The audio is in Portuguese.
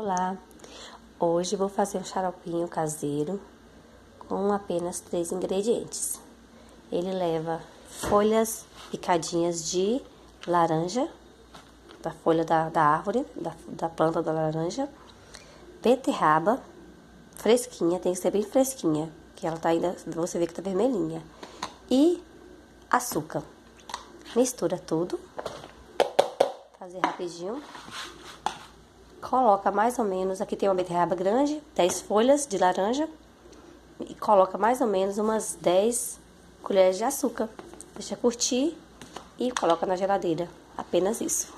Olá! Hoje vou fazer um xaropinho caseiro com apenas 3 ingredientes. Ele leva folhas picadinhas de laranja, da folha da árvore, da planta da laranja, beterraba fresquinha, tem que ser bem fresquinha, que ela tá ainda, você vê que tá vermelhinha, e açúcar. Mistura tudo, fazer rapidinho. Coloca mais ou menos, aqui tem uma beterraba grande, 10 folhas de laranja, e coloca mais ou menos umas 10 colheres de açúcar. Deixa curtir e coloca na geladeira. Apenas isso.